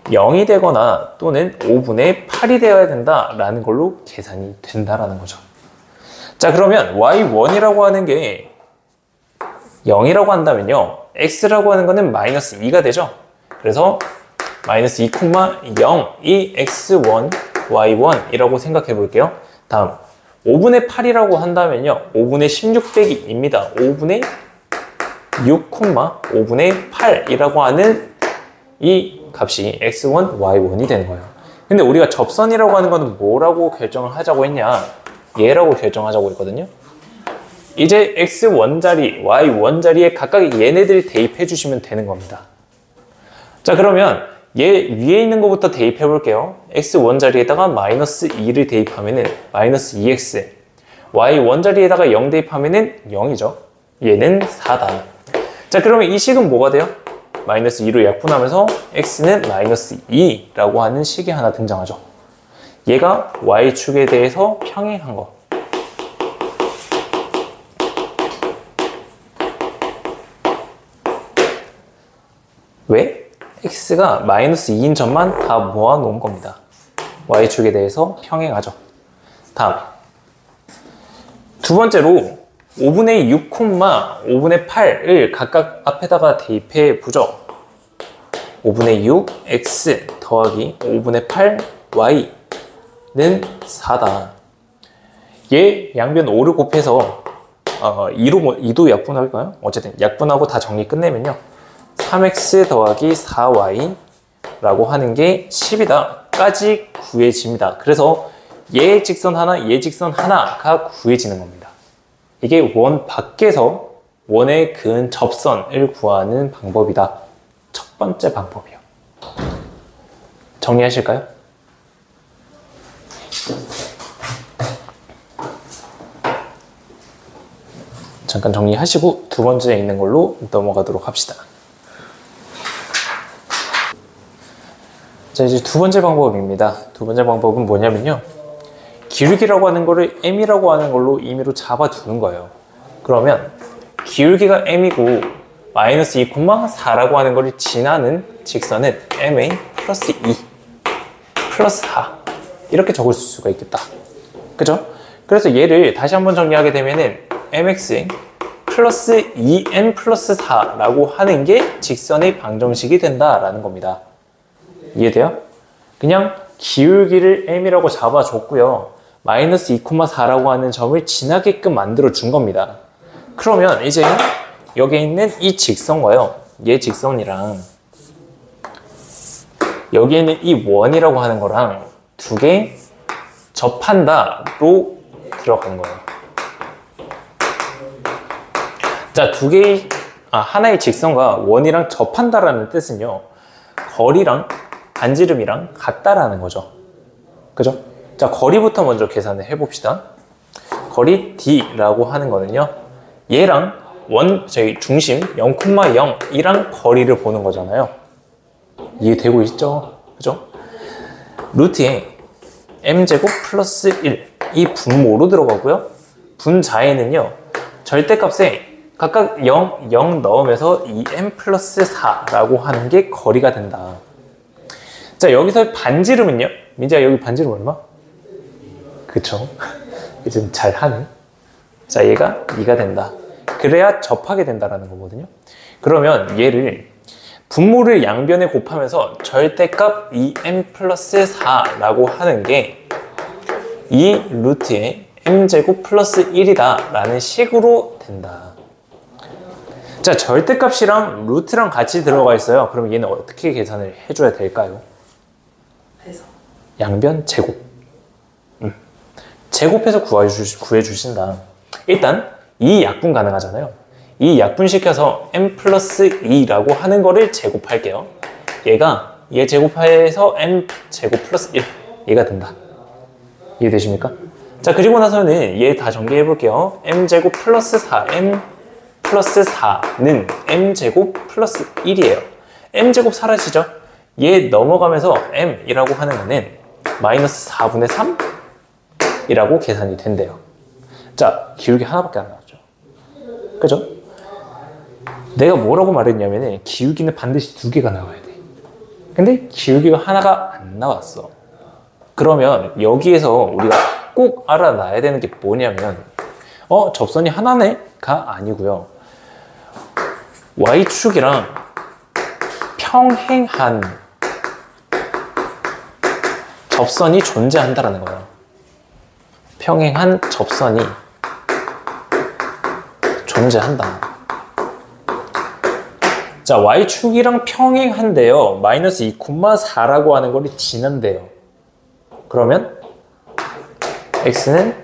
Speaker 1: 0이 되거나 또는 5분의 8이 되어야 된다라는 걸로 계산이 된다라는 거죠. 자, 그러면 y1이라고 하는 게 0이라고 한다면요. x라고 하는 거는 마이너스 2가 되죠. 그래서 마이너스 2,0이 x1 y1이라고 생각해 볼게요. 다음 5분의 8이라고 한다면요, 5분의 16 빼기 2입니다. 5분의 6, 5분의 8이라고 하는 이 값이 x1, y1이 되는 거예요. 근데 우리가 접선이라고 하는 거는 뭐라고 결정을 하자고 했냐, 얘라고 결정하자고 했거든요. 이제 x1자리, y1자리에 각각 얘네들 대입해 주시면 되는 겁니다. 자, 그러면 얘 위에 있는 것부터 대입해 볼게요. x1자리에다가 마이너스 2를 대입하면은 마이너스 2x, y1자리에다가 0 대입하면은 0이죠. 얘는 4다. 자, 그러면 이 식은 뭐가 돼요? 마이너스 2로 약분하면서 x는 마이너스 2라고 하는 식이 하나 등장하죠. 얘가 y축에 대해서 평행한 거. 왜? x가 마이너스 2인 점만 다 모아놓은 겁니다. y축에 대해서 평행하죠. 다음 두 번째로 5분의 6, 5분의 8을 각각 앞에다가 대입해 보죠. 5분의 6 x 더하기 5분의 8 y는 4다. 얘 양변 5를 곱해서 2도 약분할까요? 어쨌든 약분하고 다 정리 끝내면요, 3x 더하기 4y 라고 하는 게 10이다 까지 구해집니다. 그래서 얘 직선 하나, 얘 직선 하나가 구해지는 겁니다. 이게 원 밖에서 원에 그은 접선을 구하는 방법이다. 첫 번째 방법이요. 정리하실까요? 잠깐 정리하시고 두 번째에 있는 걸로 넘어가도록 합시다. 자, 이제 두 번째 방법입니다. 두 번째 방법은 뭐냐면요, 기울기라고 하는 거를 m이라고 하는 걸로 임의로 잡아두는 거예요. 그러면 기울기가 m이고 마이너스 2, 4라고 하는 거를 지나는 직선은 ma 플러스 2 플러스 4 이렇게 적을 수가 있겠다. 그죠? 그래서 얘를 다시 한번 정리하게 되면은 mx 플러스 2m 플러스 4라고 하는 게 직선의 방정식이 된다라는 겁니다. 이해돼요? 그냥 기울기를 m이라고 잡아줬고요, 마이너스 2,4라고 하는 점을 지나게끔 만들어 준 겁니다. 그러면 이제 여기에 있는 이 직선과요, 얘 직선이랑 여기에 있는 이 원이라고 하는 거랑 두 개 접한다로 들어간 거예요. 자, 하나의 직선과 원이랑 접한다라는 뜻은요, 거리랑 반지름이랑 같다라는 거죠. 그죠? 자, 거리부터 먼저 계산을 해봅시다. 거리 D라고 하는 거는요, 얘랑 저희 중심 0,0이랑 거리를 보는 거잖아요. 이해되고 있죠? 그죠? 루트에 m제곱 플러스 1, 이 분모로 들어가고요. 분자에는요, 절대값에 각각 0, 0 넣으면서 2m 플러스 4라고 하는 게 거리가 된다. 자, 여기서 반지름은요? 민지야, 여기 반지름 얼마? 그쵸? 지금 잘 하네. 자, 얘가 2가 된다. 그래야 접하게 된다라는 거거든요. 그러면 얘를 분모를 양변에 곱하면서 절대값 2m 플러스 4라고 하는 게 이 루트에 m제곱 플러스 1이다 라는 식으로 된다. 자, 절대값이랑 루트랑 같이 들어가 있어요. 그럼 얘는 어떻게 계산을 해줘야 될까요?
Speaker 2: 해서
Speaker 1: 양변 제곱. 제곱해서 구해주신다. 일단 이 약분 가능하잖아요. 이 약분시켜서 m 플러스 2라고 하는 거를 제곱할게요. 얘 제곱해서 m 제곱 플러스 1, 얘가 된다. 이해되십니까? 자, 그리고 나서는 얘 다 정리해 볼게요. m 제곱 플러스 4, m 플러스 4는 m 제곱 플러스 1이에요. m 제곱 사라지죠? 얘 넘어가면서 m이라고 하는 거는 마이너스 4분의 3이라고 계산이 된대요. 자, 기울기 하나밖에 안 나왔죠. 그죠? 내가 뭐라고 말했냐면은 기울기는 반드시 두 개가 나와야 돼. 근데 기울기가 하나가 안 나왔어. 그러면 여기에서 우리가 꼭 알아놔야 되는 게 뭐냐면 접선이 하나네가 아니고요, y축이랑 평행한 접선이 존재한다라는 거예요. 평행한 접선이 존재한다. 자, y축이랑 평행한데요. 마이너스 2,4라고 하는 거를 지난대요. 그러면 x는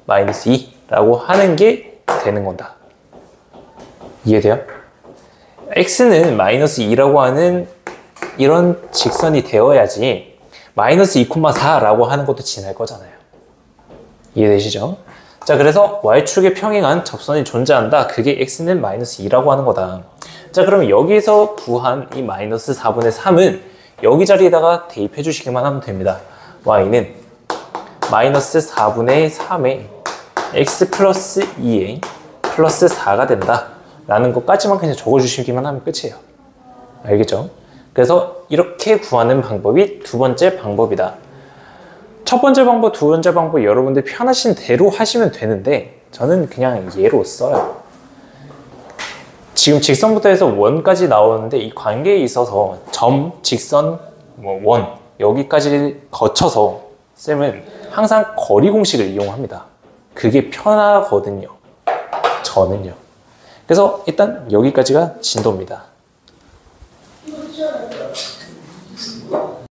Speaker 1: 마이너스 2라고 하는 게 되는 거다. 이해돼요? x는 마이너스 2라고 하는 이런 직선이 되어야지 마이너스 2,4라고 하는 것도 지날 거잖아요. 이해되시죠? 자, 그래서 y축에 평행한 접선이 존재한다. 그게 x는 마이너스 2라고 하는 거다. 자, 그럼 여기서 구한 이 마이너스 4분의 3은 여기 자리에다가 대입해 주시기만 하면 됩니다. y는 마이너스 4분의 3에 x 플러스 2에 플러스 4가 된다 라는 것까지만 그냥 적어주시기만 하면 끝이에요. 알겠죠? 그래서 이렇게 구하는 방법이 두 번째 방법이다. 첫 번째 방법, 두 번째 방법 여러분들 편하신 대로 하시면 되는데 저는 그냥 예로 써요. 지금 직선부터 해서 원까지 나오는데 이 관계에 있어서 점, 직선, 원 여기까지 거쳐서 쌤은 항상 거리 공식을 이용합니다. 그게 편하거든요. 저는요. 그래서 일단 여기까지가 진도입니다.